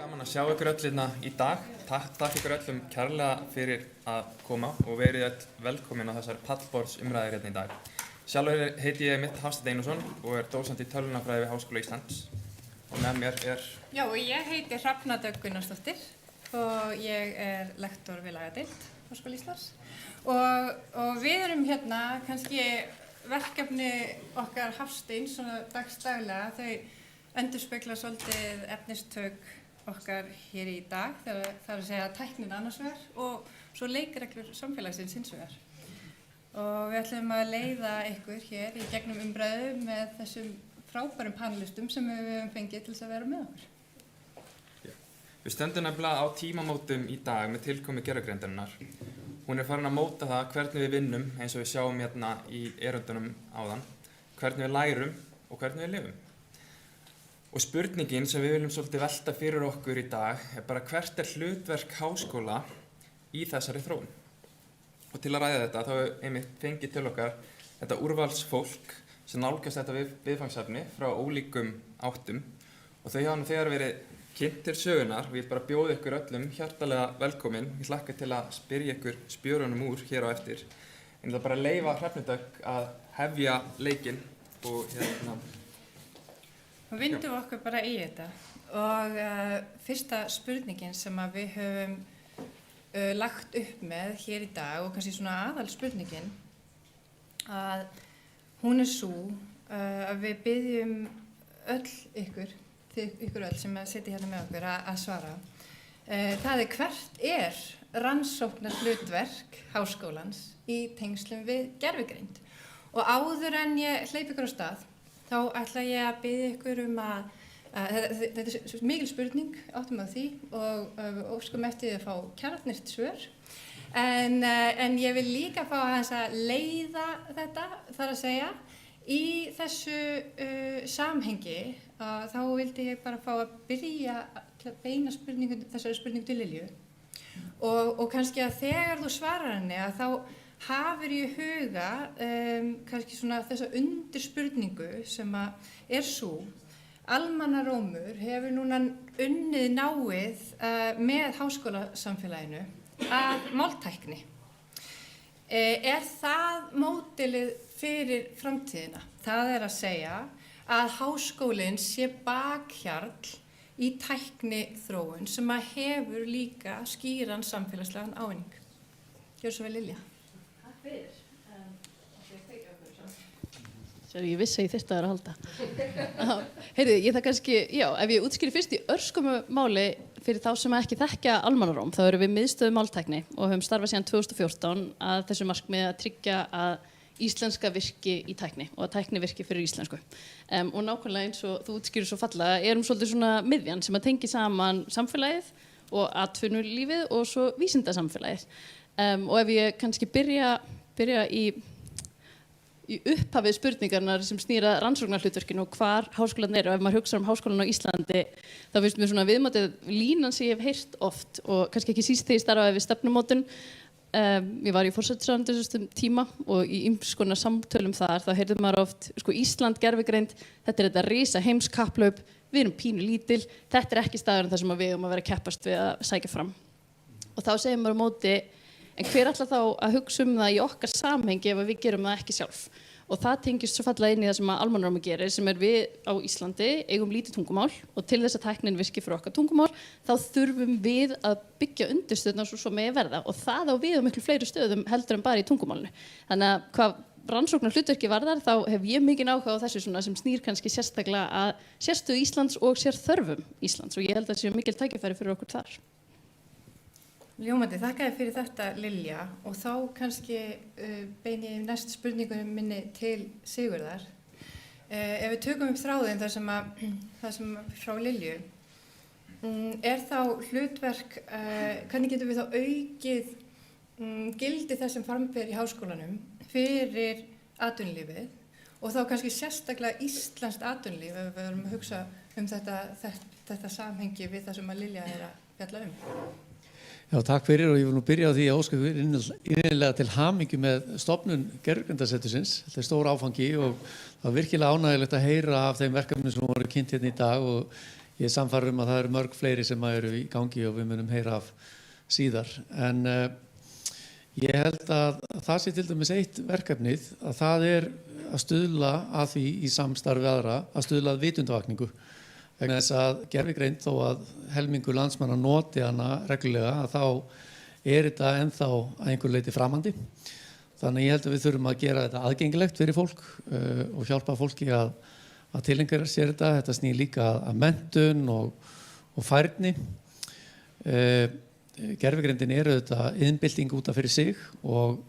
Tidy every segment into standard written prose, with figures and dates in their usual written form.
gaman að sjá ykkur öll hérna í dag. Takk ykkur öllum kærlega fyrir að koma og verið öll velkomin á þessari pallborðsumræður hérna í dag. Sjálfur heiti ég Hafsteinn Einarsson og dósent í tölvunarfræði við Háskóla Íslands. Og með mér Já, og ég heiti Hrafna Dögg Gunnarsdóttir og ég lektor við lagadeild Háskóla Íslands. Og við erum hérna kannski verkefni okkar Hafsteins svona dagsdaglega, þau endurspegla svolítið efnistök okkar hér í dag, það er að segja tæknin annars vegar og svo leikreglur samfélagsins hins vegar. Og við ætlum að leiða ykkur hér í gegnum umræðu með þessum frábærum panelistum sem við höfum fengið til þess að vera með okkur. Við stöndum nefnilega á tímamótum í dag með tilkomi gervigreindarinnar. Hún farin að móta það hvernig við vinnum eins og við sjáum hérna í erindunum áðan, hvernig við lærum og hvernig við lifum. Og spurningin sem við viljum svolítið velta fyrir okkur í dag bara hvert hlutverk háskóla í þessari þróun. Og til að ræða þetta þá einmitt fengið til okkar þetta úrvalsfólk sem nálgast þetta viðfangsefni frá ólíkum áttum og þau hafa nú þegar verið kynnt til sögunar og ég vil bara bjóða ykkur öllum hjartalega velkomin. Ég hlakka til að spyrja ykkur spjörunum úr hér á eftir. En ég vil bara leyfa Hrefnu Dögg að hefja leikinn og hérna. Og vindum okkur bara í þetta og fyrsta spurningin sem að við höfum lagt upp með hér í dag og kannski svona aðal spurningin að hún svo að við biðjum öll ykkur öll sem sitja hérna með okkur að svara. Það hvert rannsóknar hlutverk háskólans í tengslum við gervigreind. Og áður en ég hleypi ykkur á stað, þá ætla ég að biðja ykkur þetta er mikil spurning, áttum á því og óskum eftir að fá kjarnyrkt svör. En ég vil líka fá að leiða þetta, þar að segja, í þessu samhengi þá vildi ég bara fá að byrja til að beina þessari spurningu til Lilju og kannski að þegar þú svarar henni að þá hafir í huga kannski svona þessa undirspurningu sem að svo almannarómur hefur núna unnið náið með háskólasamfélaginu að máltækni. Það módelið fyrir framtíðina? Það er að segja að háskólinn sé bakhjarl í tækniþróun sem að hefur líka skýran samfélagslegan ávinning. Gjörðu svo vel, Lilja. Takk fyrir. Ég vissi að ég þyrfti að halda. Heyrðu, ég það kannski, ef ég útskýri fyrst í örskömmu máli fyrir þá sem ekki þekkja almannaróm, þá erum við miðstöð máltækni og höfum starfað síðan 2014 að þessu markmiði að tryggja að íslenska virki í tækni og að tækni virki fyrir íslensku. Og nákvæmlega eins og þú útskýrir svo fallega, erum svolítið svona miðjan sem að tengi saman samfélagið og atvinnulífið og svo vísindasamfélagið. Og ef ég kannski byrja í upphafið spurningarnar sem snýra rannsóknarhlutverkinu og hvar háskólan og ef maður hugsa háskólan á Íslandi þá finnst mér svona viðmótið línan sem ég hef heyrt oft og kannski ekki síst þegar ég starfaði við stefnumótun. Ég var í forsætisráðuneytinu þessum tíma og í ýmiss konar samtölum þar þá heyrði maður oft Ísland gervigreind, þetta þetta risa heimskapplaup, við erum pínu lítil, þetta ekki staðurinn þar sem við eigum að vera að keppast við að sækja fram. Og þá segir maður á móti en hver ætlar þá að hugsa það í okkar samhengi ef við gerum það ekki sjálf? Og það tengist svo fallega inn í það sem almannarómur gerir, sem við á Íslandi eigum lítið tungumál og til þess að tæknin virki fyrir okkar tungumál, þá þurfum við að byggja undirstöðuna svo megi verða og það á við miklu fleiri stöðum heldur en bara í tungumálinu. Þannig að hvað rannsóknar hlutverki varðar, þá hef ég mikinn áhuga á þessu sem snýr kannski sérstaklega að sérstöðu Íslands og sérþörfum Íslands og ég held að það séu mikil tækifæri fyrir okkur þar. Ljómandi, þakka þér fyrir þetta, Lilja, og þá kannski beini ég næst spurningunum minni til Sigurðar. Ef við tökum upp þráðinn það sem frá Lilju, þá hlutverk, hvernig getum við þá aukið gildi þess sem framber í háskólanum fyrir atvinnulífið og þá kannski sérstaklega íslenskt atvinnulíf ef við erum að hugsa þetta samhengi við það sem að Lilja að fjalla Já, takk fyrir og ég vil nú byrja á því að óska innilega til hamingju með stofnun Gervigreindarsetursins. Þetta stór áfangi og það virkilega ánægjulegt að heyra af þeim verkefnum sem voru kynnt hérna í dag og ég sannfærður að það eru mörg fleiri sem eru í gangi og við munum heyra af síðar. En ég held að það sé til dæmis eitt verkefnið að það að stuðla að því í samstarfi aðra að stuðla að vitundavakningu. Vegna þess að gervigreind þó að helmingur landsmanna noti hana reglulega að þá þetta ennþá að einhver leyti framandi. Þannig ég held að við þurfum að gera þetta aðgengilegt fyrir fólk og hjálpa fólki að tileinka sér þetta. Þetta snýr líka að menntun og færni. Gervigreindin þetta iðnbylting út af fyrir sig og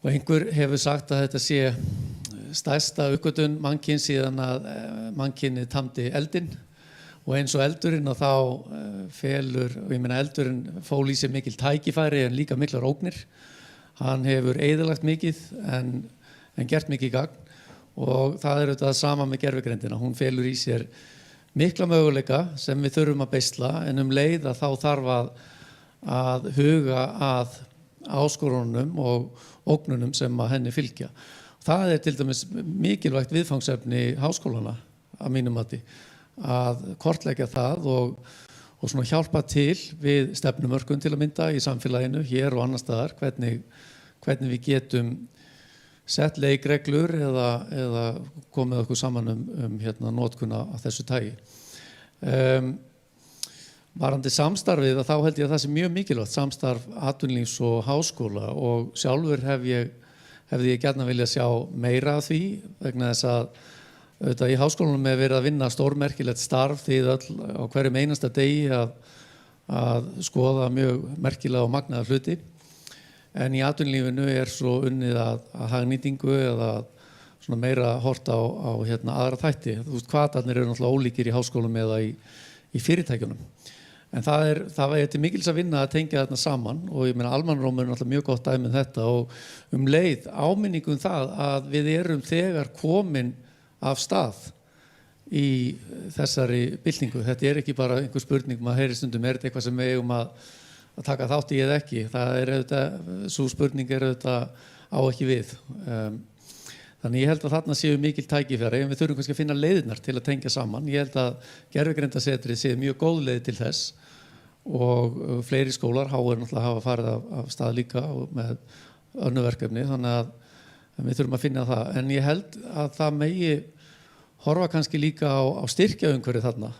einhver hefur sagt að þetta sé stærsta uppgötvun mannkyns síðan að mannkynið tamdi eldinn og eins og eldurinn og þá felur, og ég meina eldurinn fól í sig mikil tækifæri en líka miklar ógnir. Hann hefur eyðilagt mikið en gert mikið gagn og það þetta sama með gervigreindina. Hún felur í sér mikla möguleika sem við þurfum að beisla en leið að þá þarf að huga að áskorunum og ógnunum sem að henni fylgja. Það til dæmis mikilvægt viðfangsefni háskólana að mínum mati að kortleggja það og svona hjálpa til við stefnumörkun til að mynda í samfélaginu hér og annar staðar hvernig við getum sett leikreglur eða komið okkur saman notkun af þessu tagi. Varðandi samstarfið þá held ég að það sé mjög mikilvægt samstarf atvinnulífs og háskóla og sjálfur hefði ég gjarnan viljað sjá meira af því vegna þess að auðvitað í háskólanum verið að vinna stórmerkilegt starf því öll á hverjum einasta degi að skoða mjög merkilega og magnaða hluti en í atvinnulífinu svo unnið að hagnýtingu eða svona meira hort á aðra þætti. Þú veist, hvatarnir náttúrulega ólíkir í háskólum eða í fyrirtækjunum. En það til mikils að vinna að tengja þarna saman og ég meina almannarómur náttúrulega mjög gott dæmi þetta og leið áminningu það að við erum þegar komin af stað í þessari byltingu. Þetta ekki bara einhver spurning, maður heyrir stundum, þetta eitthvað sem við eigum að taka þátt í eða ekki. Það auðvitað, sú spurning auðvitað á ekki við. Þannig ég held að þarna séu mikil tækifæri en við þurfum kannski að finna leiðirnar til að tengja saman. Ég held að gervigreindasetrið sé mjög góð leið til þess og fleiri skólar náttúrulega hafa farið af stað líka með önnur verkefni þannig að við þurfum að finna það. En ég held að það megi horfa kannski líka á styrkjaumhverfi þarna.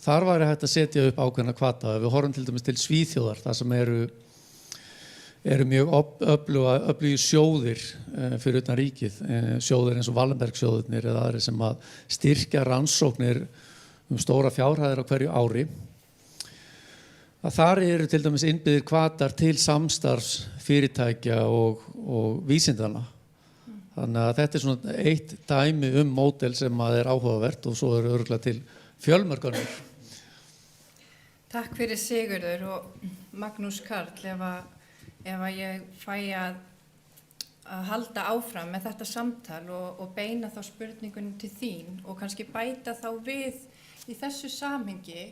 Þar væri hægt að setja upp ákveðna hvata. Við horfum til dæmis til Svíþjóðar þar sem eru mjög öflugir sjóðir fyrir utan ríkið, sjóðir eins og Wallenberg-sjóðirnir eða aðrir sem að styrkja rannsóknir stóra fjárhæðir á hverju ári. Þar eru til dæmis innbyggðir hvatar til samstarfs fyrirtækja og vísindana. Þannig að þetta svona eitt dæmi módel sem að áhugavert og svo örugglega til fjölmörg önnur. Takk fyrir Sigurður og Magnús Karl ef ég fæ að halda áfram með þetta samtal og beina þá spurningunum til þín og kannski bæta þá við í þessu samhengi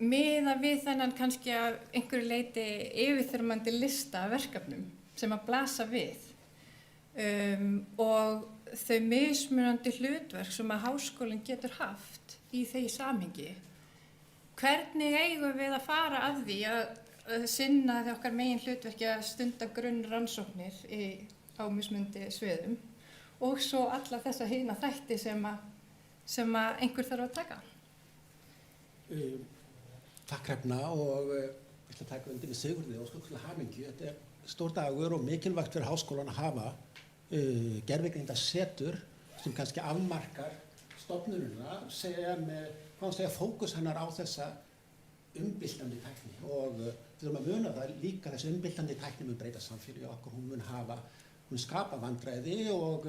miða við þennan kannski að einhverju leyti yfirþyrmandi lista af verkefnum sem að blasa við og þau mismunandi hlutverk sem að háskólinn getur haft í því samhengi. Hvernig eigum við að fara að því að sinna því okkar megin hlutverki að stunda grunnrannsóknir á mismundi sviðum og svo alla þessa hina þætti sem að einhver þarf að taka. Takk Hrefna og ég ætla að taka undir með Sigurði og skil hamingju. Þetta stór dagur og mikilvægt fyrir háskólan að hafa gervigreindasetur sem kannski afmarkar stofnunina segja fókus hennar á þessa umbyltandi tækni og við þurfum að muna það líka þessi umbyltandi tækni mun breyta samfélagi okkar, hún skapa vandræði og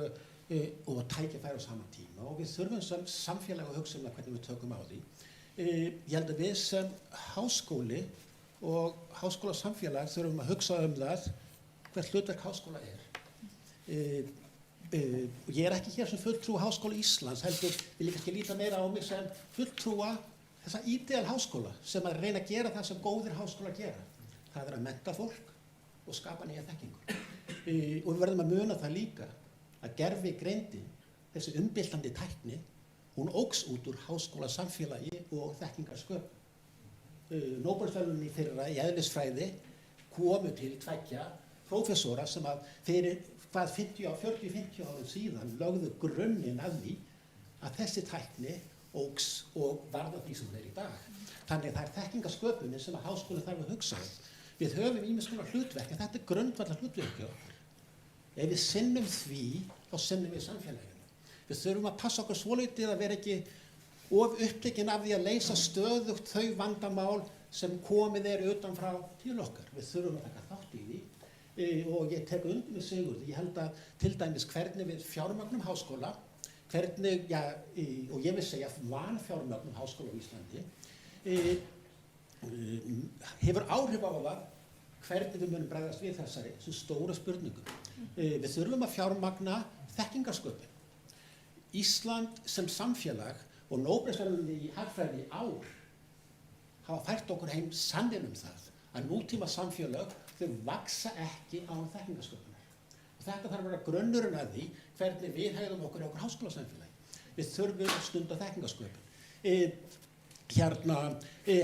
tækifæri á sama tíma og við þurfum sem samfélag að hugsa það hvernig við tökum á því. Ég held að við sem háskóli og háskólasamfélag þurfum að hugsa það hvert hlutverk háskóla Ég ekki hér sem fulltrúi Háskóla Íslands, heldur vil ég kannski líta meira á mig sem fulltrúa þessa ideal háskóla sem að reyna að gera það sem góðir háskólar gera. Það að mennta fólk og skapa nýja þekkingu. Og við verðum að muna það líka að gervigreindin, þessi umbyltandi tækni, hún óx út úr háskólasamfélagi og þekkingarsköpun. Nóbelsverðlaunin í fyrra í eðlisfræði komu til 2 prófessora sem að fyrir 40-50 árum síðan lögðu grunninn að því að þessi tækni óx og varð að því sem það í dag. Þannig að það þekkingarsköpunin sem að háskólinn þarf að hugsa Við höfum ýmiss konar hlutverk, en þetta grundvallar hlutverki okkar. Ef við sinnum því, þá sinnum við samfélaginu. Við þurfum að passa okkur svolítið að vera ekki of upptekinn af því að leysa stöðugt þau vandamál sem komið utan frá til okkar. Við þurfum að taka þátt í því og ég tek undir með Sigurði. Ég held að til dæmis hvernig við fjármögnum háskóla, hvernig, og ég vil segja vanfjármögnum háskóla á Íslandi, hefur áhrif á það hvernig við munum bregðast við þessari stóra spurningum. Við þurfum að fjármagna þekkingarsköpun. Ísland sem samfélag og Nóbelsverðlaunin í hagfræði í ár hafa fært okkur heim sanninn það að nútíma samfélag þau vaksa ekki án þekkingarsköpunar. Og þetta þarf að vera grunnurinn að því hvernig við hegðum okkur í okkur háskólasamfélagi. Við þurfum að stunda þekkingarsköpun.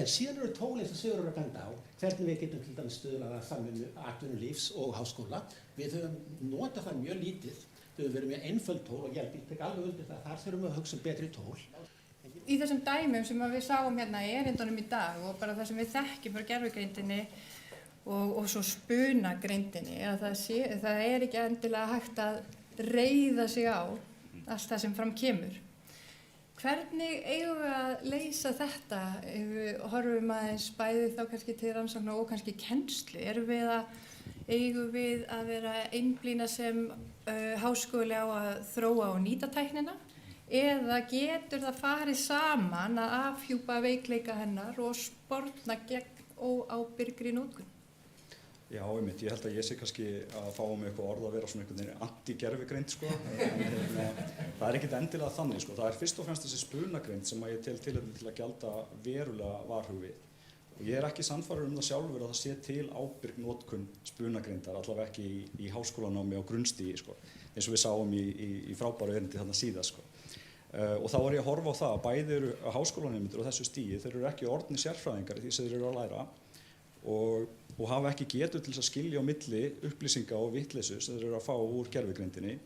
Síðan eru tól eins og Sigurður að benda á hvernig við getum til dæmis stuðlað að samvinnu atvinnulífs og háskóla. Við höfum notað það mjög lítið. Þau höfum verið mjög einföld tól og ég tek alveg undir það. Þar þurfum við að hugsa betri tól. Í þessum dæmum sem við sáum hérna í erindunum í dag og bara það sem við þekkjum frá gervigreindinni og svo spunagreindinni, það ekki endilega hægt að reiða sig á allt það sem fram kemur. Hvernig eigum við að leysa þetta? Horfum aðeins bæði þá kannski til rannsókna og kannski kennslu? Eigum við að vera einblína sem háskóli á að þróa og nýta tæknina? Eða getur það farið saman að afhjúpa veikleika hennar og sporna gegn óábyrgri notkun? Já, einmitt, ég held að ég sé kannski að fá eitthvað orð að vera svona einhvern veginn anti-gervigreind, sko. Það ekkert endilega þannig, sko. Það fyrst og fremst þessi spunagreind sem að ég tel tilefni til að gjalda verulega varhug við. Og ég ekki sannfærður það sjálfur að það sé til ábyrg notkun spunagreindar, allavega ekki í háskólanámi á grunnstigi, sko. Eins og við sáum í frábæru erindi þarna síðast, sko. Og þá var ég að horfa á það að bæði eru háskólanemendur á þessu stigi, þeir eru ekki orðnir sérfræðingar í því sem þeir eru að læra og hafa ekki getu til þess að skilja á milli upplýsinga og vitleysu sem þeir eru að fá úr gervigreindinni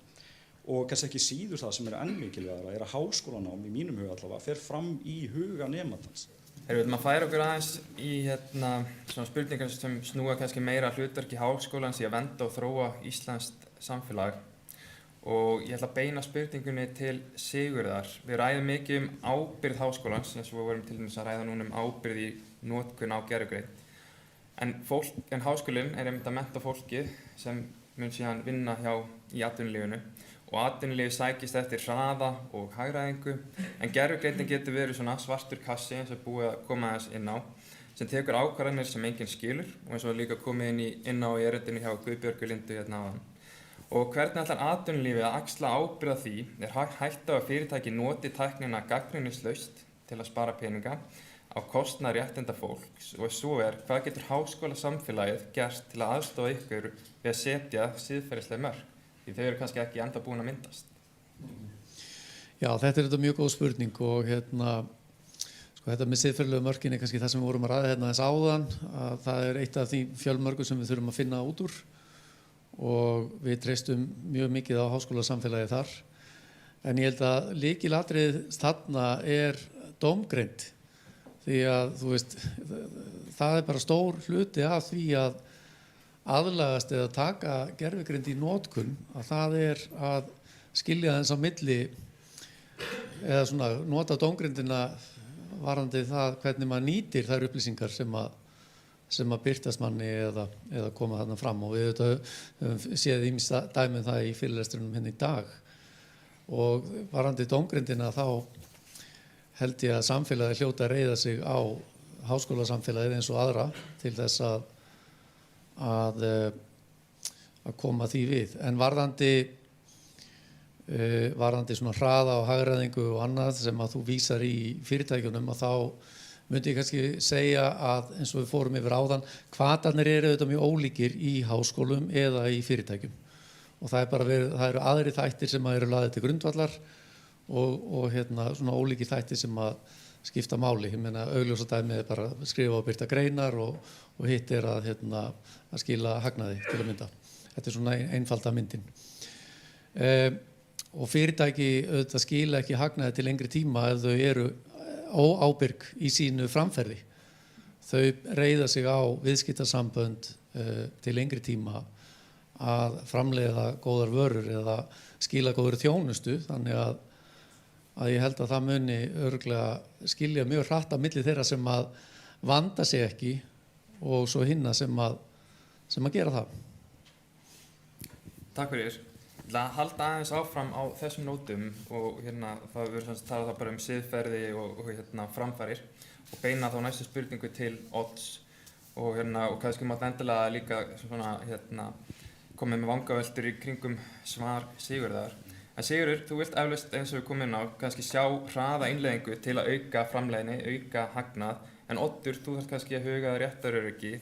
og kannski ekki síður það sem enn mikilvægara að háskólanám í mínum huga allavega fer fram í huga nemandans. Við viljum að færa okkur aðeins í svona spurningar sem snúa kannski meira hlutverki háskólans í að vernda og þróa íslenskt samfélag og ég ætla að beina spurningunni til Sigurðar. Við ræðum mikið ábyrgð háskólans eins og við vorum til dæmis að ræða núna ábyrgð í notkun á gervigreind. En háskólinn einmitt að mennta fólkið sem mun síðan vinna í atvinnulífinu og atvinnulífið sækist eftir hraða og hagræðingu en gervigreindin getur verið svona svartur kassi eins og búið að koma aðeins inn á sem tekur ákvarðanir sem enginn skilur og eins og líka komið inn á í erindinu hjá Guðbjörgu Lindu hérna áðan. Og hvernig ætlar atvinnulífið að axla ábyrgð á því hætta að fyrirtæki noti tæknina gagnrýnislaust til að spara peninga á kostnað réttinda fólks og ef svo hvað getur háskólasamfélagið gert til að aðstoða ykkur við að setja siðferðisleg mörk? Því þau eru kannski ekki enda búin að myndast. Já, þetta þetta mjög góð spurning og þetta með siðferðilegu mörkin kannski það sem við vorum að ræða hérna þess áðan að það eitt af því fjölmörgu sem við þurfum að finna út úr og við treystum mjög mikið á háskólasamfélagið þar en ég held að lykilatriðið þarna dómgreind því að þú veist það bara stór hluti af því að aðlagast eða taka gervigreind í notkun að það að skilja þess á milli eða svona nota dómgreindina varðandi það hvernig maður nýtir þær upplýsingar sem að birtast manni eða koma þarna fram og við höfum séð ýmis dæmi það í fyrirlestrinum hérna í dag og varðandi dómgreindina þá held ég að samfélagið hljóta að reiða sig á háskólasamfélagið eins og aðra til þess að koma því við. En varðandi svona hraða og hagræðingu og annað sem að þú vísar í fyrirtækjunum að þá myndi ég kannski segja að eins og við fórum yfir áðan hvatarnir eru auðvitað mjög ólíkir í háskólum eða í fyrirtækjum og það eru aðrir þættir sem eru lagðir til grundvallar og svona ólíki þætti sem að skipta máli. Ég meina augljósa dæmið er bara að skrifa og birta greinar og hitt er að skila hagnaði til að mynda. Þetta er svona einfalda myndin. Og fyrirtæki auðvitað skila ekki hagnaði til lengri tíma ef þau eru óábyrg í sínu framferði. Þau reiða sig á viðskiptasambönd til lengri tíma að framleiða góðar vörur eða skila góður þjónustu, þannig að ég held að það muni örugglega skilja mjög hratt á milli þeirra sem að vanda sig ekki og svo hinna sem að gera það. Takk fyrir. Ég ætla að halda aðeins áfram á þessum nótum og það verður talað þá bara siðferði og framfarir og beina þá næstu spurningu til Odds og kannski mátt endilega líka svona komið með vangaveltur í kringum svar Sigurðar. En Sigurður, þú vilt eflaust eins og við komum inn á kannski sjá hraða innleiðingu til að auka framleiðni, auka hagnað, en Oddur, þú þarft kannski að huga réttaröryggi.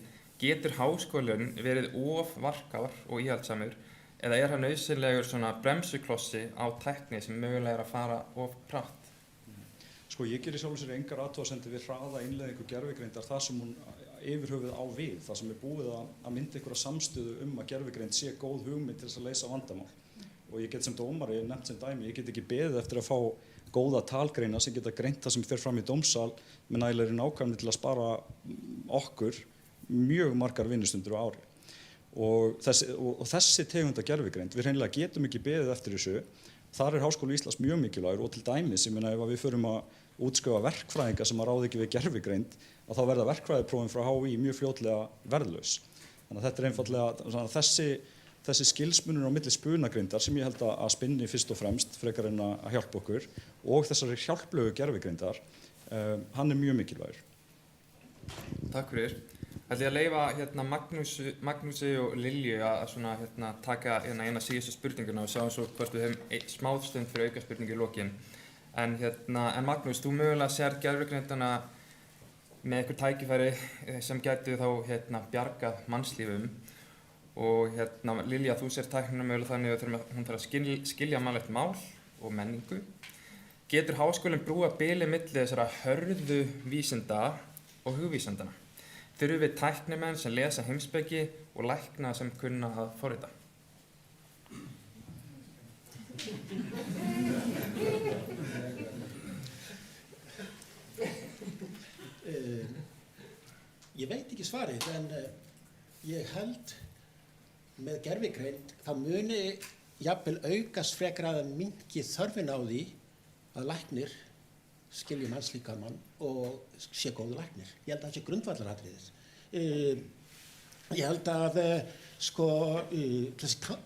Getur háskólinn verið of varkár og íhaldsamur eða er hann nauðsynlegur svona bremsuklossi á tækni sem mögulega er að fara of hratt? Sko, ég gerir sjálfur sér engar athugasemdir við hraða innleiðingu gervigreindar þar sem hún yfirhöfuð á við, þar sem búið að mynda einhverja samstöðu að gervigreind sé góð hugmynd til þess að leysa vandamál. Og ég get sem dómari, nefnt sem dæmi, ég get ekki beðið eftir að fá góða talgreina sem geta greint það sem fer fram í dómsal með nægilegri nákvæmni til að spara okkur mjög margar vinnustundir á ári. Og þessi tegunda gervigreind, við hreinlega getum ekki beðið eftir þessu. Þar er Háskóli Íslands mjög mikilvægur og til dæmis, ég meina ef við förum að útskrifa verkfræðinga sem að ráða ekki við gervigreind, að þá verða verkfræðiprófin frá HÍ mjög fljótlega verðlaus. Þannig að þetta er einfaldlega þessi skilsmunur á milli spunagreindar sem ég held að spinni fyrst og fremst frekar en að hjálpa okkur og þessari hjálplegu gervigreindar, hann er mjög mikilvægur. Takk fyrir. Ætla ég að leyfa Magnúsi og Lilju að taka eina síðustu spurninguna og sjáum svo hvort við höfum smá stund fyrir auka spurningu í lokin. En Magnús, þú mögulega sér gervigreindana með einhver tækifæri sem gætu þá bjargað mannslífum og Lilja, þú sér tæknina mögulega þannig að hún þarf að skilja mannlegt mál og menningu. Getur háskólinn brúa bilið milli þessara hörðu vísinda og hugvísindana? Þurfum við tæknimenn sem lesa heimspeki og lækna sem kunna að forrita? Ég veit ekki svarið, en ég held með gervigreind þá muni jafnvel aukast frekar að minnki þörfin á því að læknir skilji mannslíkamann og sé góðu læknir. Ég held að það sé grundvallaratriðið. Ég held að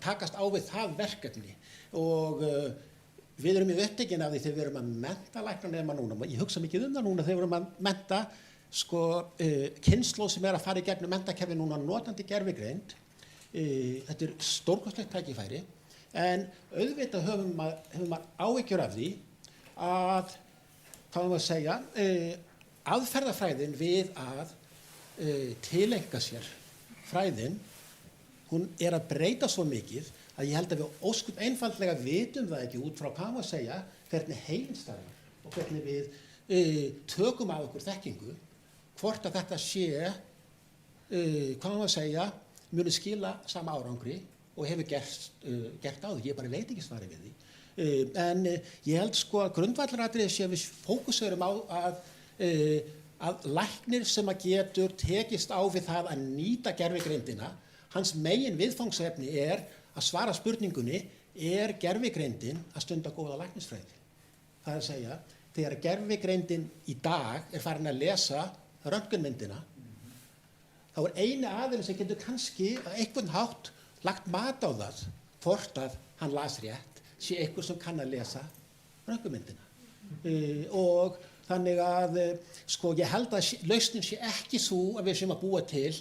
takast á við það verkefni og við erum í upptekinn af því þegar við erum að mennta læknanema núna. Ég hugsa mikið það núna þegar við erum að mennta kynslóð sem er að fara í gegnum menntakerfi núna notandi gervigreind. Þetta er stórkostlegt tækifæri en auðvitað höfum maður áhyggjur af því að hvað maður að segja, aðferðafræðin við að tileinka sér fræðin, hún er að breyta svo mikið að ég held að við óskup einfaldlega vitum það ekki út frá hvað maður að segja hvernig heilinn starfar og hvernig við tökum af okkur þekkingu, hvort að þetta sé, hvað maður að segja, muni skila sama árangri og hefur gert áður. Ég bara veit ekki svarið við því. En ég held að grundvallaratriðið sé að við fókuserum á að læknir sem að getur tekist á við það að nýta gervigreindina, hans megin viðfangsefni er að svara spurningunni, er gervigreindin að stunda góða læknisfræði? Það er að segja, þegar gervigreindin í dag er farin að lesa röntgenmyndina, þá er eini aðilinn sem getur kannski að einhvern hátt lagt mat á það hvort að hann las rétt sé einhver sem kann að lesa röntgenmyndina. Og þannig að ég held að lausnin sé ekki svo að við séum að búa til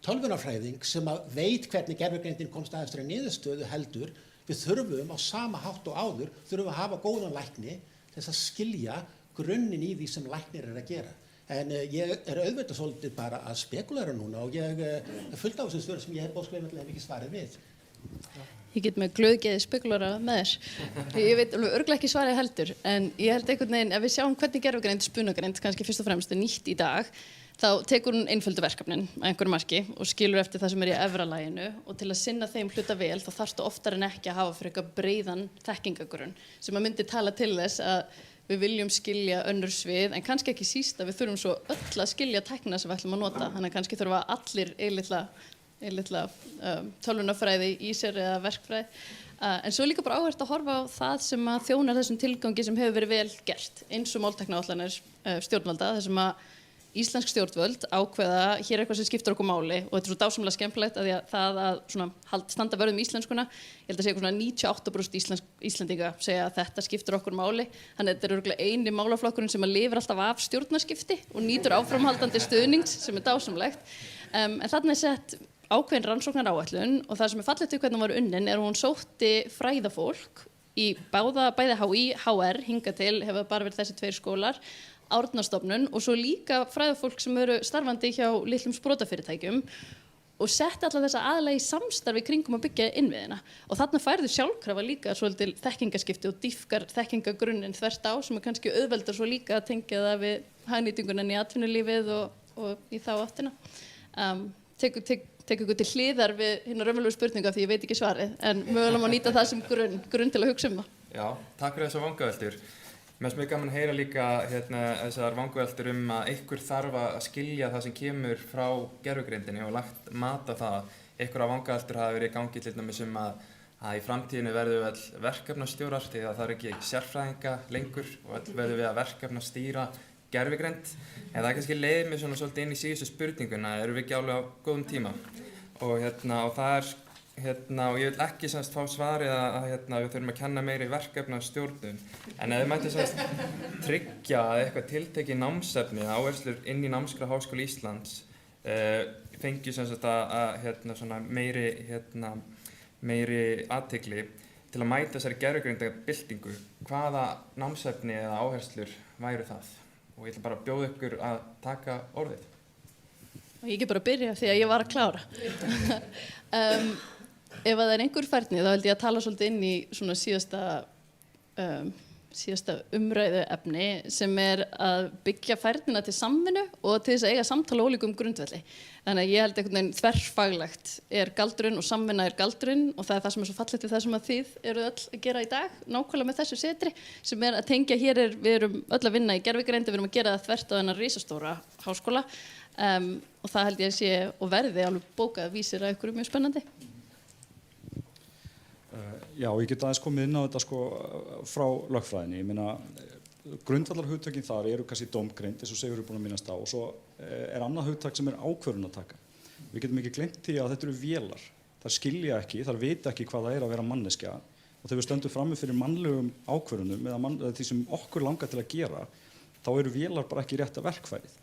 tölvunarfræðing sem að veit hvernig gervigreindin komst að þessari niðurstöðu heldur. Við þurfum á sama hátt og áður þurfum að hafa góðan lækni til þess að skilja grunninn í því sem læknir er að gera. En ég er auðvitað svolítið bara að spekulera núna og ég er fullt á þessum svörum sem ég hef bóðskleifinlega ekki svarið við. Ég get með glöðgeði spekulara með þér. Ég veit alveg örugglega ekki svarið heldur, en ég held einhvern veginn, ef við sjáum hvernig gervigreind, spunagreind, kannski fyrst og fremst er nýtt í dag, þá tekur hún einföldu verkefnin að einhverju marki og skilur eftir það sem er í efra laginu og til að sinna þeim hluta vel þá þarftu oftar en ekki að hafa fyrir eitthvað breiðan þekkingagrunn sem að myndi tala til þess að við viljum skilja önnur svið en kannski ekki síst að við þurfum svo öll að skilja tæknina sem við ætlum að nota þannig að kannski þurfa allir litla tölvunarfræði í sér eða verkfræði en svo er líka bara áhægt að horfa á það sem að þjónar þessum tilgangi sem hefur verið vel gert eins og máltækniáætlanir stjórnvalda þar sem að íslensk stjórnvöld ákveða hér eitthvað sem skiptir okkur máli og þetta er svo dásamlega skemmtilegt að það að svona standa vörð íslenskuna ég held að segja eitthvað svona 98% Íslendinga segja að þetta skiptir okkur máli þannig að þetta er örugglega eini málaflokkurinn sem að lifir alltaf af stjórnarskipti og nýtur áframhaldandi stuðnings sem er dásamlegt en þarna er sett ákveðin rannsóknaráætlun og það sem er fallegt við hvernig hún var unnin er að hún sótti fræðafólk í bæði HÍ, HR hingað til hefur bara verið þessi 2 skólar Árnastofnun og svo líka fræðafólk sem eru starfandi hjá litlum sprotafyrirtækjum og setti alla þessa aðalega í samstarfi kringum að byggja innviðina og þarna færðu sjálfkrafa líka svolítil þekkingaskipti og dýfkar þekkingagrunnin þvert á sem er kannski auðveldar svo líka að tengja það við hagnýtingunan í atvinnulífið og í þá áttina tek ykkur til hliðar við hérna raunverulegu spurningu af því ég veit ekki svarið en mögulega má nýta það sem grunn til að hugsa um það. Já, takk fyrir þessar vangaveltur. Mér finnst mjög gaman að heyra líka þessar vangaveltur að einhver þarf að skilja það sem kemur frá gervigreindinni og lagt mat á það. Einhverjar vangaveltur hafa verið í gangi til dæmis að í framtíðinu verðum við öll verkefnastjórar því að það er ekki sérfræðinga lengur og öll verðum við að verkefnastýra gervigreind. En það kannski leiðir mig svona svolítið inn í síðustu spurninguna, erum við ekki alveg á góðum tíma? Og það er og ég vil ekki fá svarið að við þurfum að kenna meiri verkefnastjórnun en ef við mættum tryggja að eitthvað tiltekið námsefni áherslur inn í námskrá Háskóla Íslands fengju svona meiri athygli til að mæta þessari gervigreindagbyltingu hvaða námsefni eða áherslur væru það og ég ætla bara að bjóða ykkur að taka orðið og ég get bara að byrja því að ég var að klára Ef það er einhver færni þá held ég að tala svolítið inn í svona síðasta umræðu efni sem er að byggja færnina til samvinnu og til þess að eiga samtala ólíkum grundvelli. Þannig að ég held einhvern veginn þverfaglegt er galdurinn og samvinna er galdurinn og það er það sem er svo fallegt við það sem að þið eru öll að gera í dag, nákvæmlega með þessu setri sem er að tengja við erum öll að vinna í gervigreind, við erum að gera það þvert á þennan risastóra háskóla og það held ég að sé og verði alveg bókað vísir að ykkur mjög spennandi. Já, ég get aðeins komið inn á þetta frá lögfræðinni. Ég meina, grundvallarhugtökin þar eru kannski dómgreind, eins og Sigurður er búinn að minnast á, og svo er annað hugtak sem er ákvörðunartaka. Við getum ekki gleymt því að þetta eru vélar. Það skilja ekki, það vita ekki hvað það er að vera manneskja. Og þegar við stöndum frammi fyrir mannlegum ákvörðunum eða því sem okkur langar til að gera, þá eru vélar bara ekki rétta verkfærið.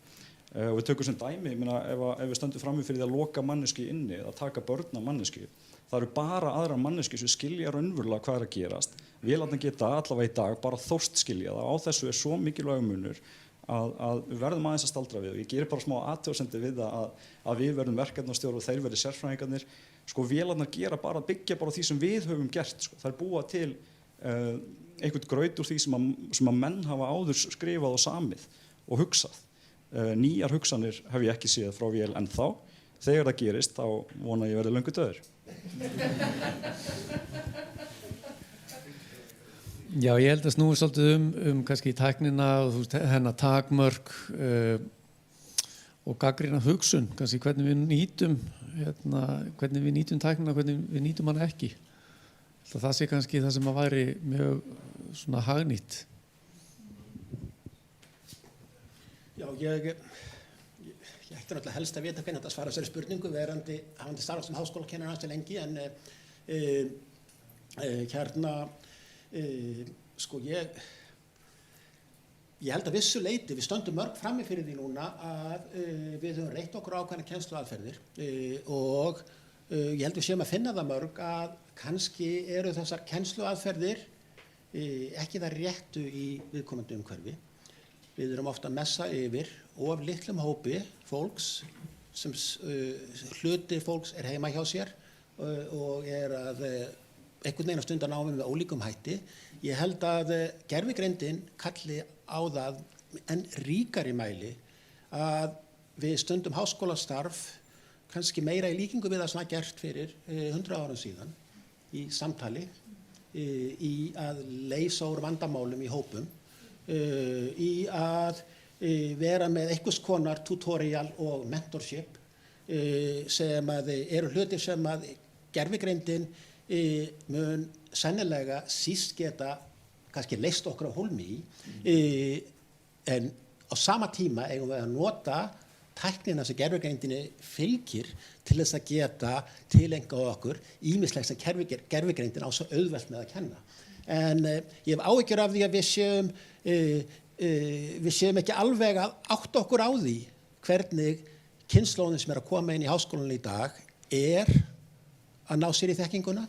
Og við tökum sem dæmi, ég meina, ef við stöndum frammi fyrir því að loka manneski inni eða taka börn af manneski, það eru bara aðrar manneski sem skilja raunverulega hvað er að gerast. Vélarnar geta allavega í dag bara þóst skilja það. Á þessu er svo mikilvægur munur að við verðum aðeins að staldra við. Og ég gerir bara smá athugasemdir við að við verðum verkefnastjórar og þeir verði sérfræðingarnir. Vélarnar byggja bara því sem við höfum gert. Það er búa til einhvern graut úr því sem að menn hafa áður skrifað og samið og hugsað. Nýjar hugsanir hef ég ekki séð frá vél ennþá. Þegar það gerist, þá vona ég verði löngu dauður. Já, ég held að snúi svolítið kannski tæknina og hennar takmörk og gagnrýna hugsun, kannski hvernig við nýtum tæknina, hvernig við nýtum hana ekki. Það sé kannski það sem að væri mjög svona hagnýtt. Já, ég ætti náttúrulega helst að vita hvernig þetta svara þessari spurningu hafandi starfað sem háskólakennari ansi lengi en ég held að vissu leyti við stöndum mörg frammi fyrir því núna að við höfum reitt okkur ákveðna kennsluaðferðir og ég held við séum að finna það mörg að kannski eru þessar kennsluaðferðir ekki það réttu í viðkomandi umhverfi. Við erum ofta að messa yfir of litlum hópi fólks sem hluti fólks er heima hjá sér og er að einhvern veginn að stunda námið með ólíkum hætti. Ég held að gervigreindin kalli á það en ríkari mæli að við stundum háskólastarf kannski meira í líkingu við það sem var gert fyrir 100 árum síðan í samtali, í að leysa úr vandamálum í hópum, í að vera með einhvers konar tutorial og mentorship sem að eru hlutir sem að gervigreindin mun sennilega síst geta kannski leyst okkur á hólmi í, en á sama tíma eigum við að nota tæknina sem gervigreindinni fylgir til þess að geta tilengað okkur ýmislegt sem gervigreindin á svo auðvelt með að kenna. En ég hef áhyggjur af því að við séum ekki alveg að átta okkur á því hvernig kynslóðin sem að koma inn í háskólanum í dag að ná sér í þekkinguna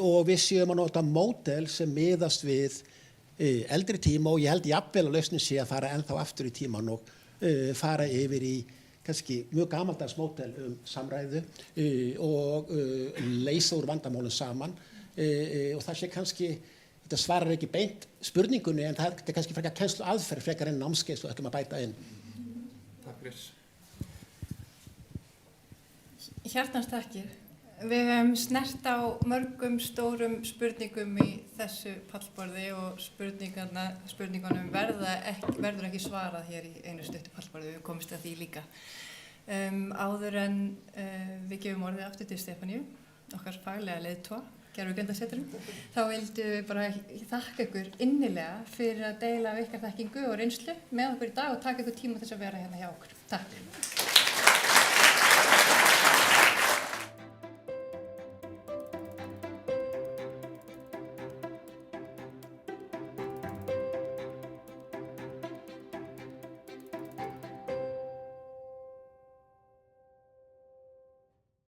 og við séum að nota módel sem miðast við eldri tíma og ég held jafnvel að lausnin sé að fara ennþá aftur í tíman og fara yfir í kannski mjög gamaldags módel samræðu og leysa úr vandamálum saman og það sé kannski, þetta svarar ekki beint spurningunni en það er kannski frekar kennslu aðferð frekar en námskeið svo ætlum að bæta inn. Takk fyrir. Hjartans takkir. Við hefum snert á mörgum stórum spurningum í þessu pallborði og spurningunum verður ekki svarað hér í einu stuttu pallborði, við komumst að því líka. Áður en við gefum orðið aftur til Stefaníu, okkar faglega leiðtoga, gervigreindasetrinum, þá vildum við bara þakka ykkur innilega fyrir að deila af ykkar þekkingu og reynslu með okkur í dag og taka ykkur tíma til þess að vera hérna hjá okkur. Takk.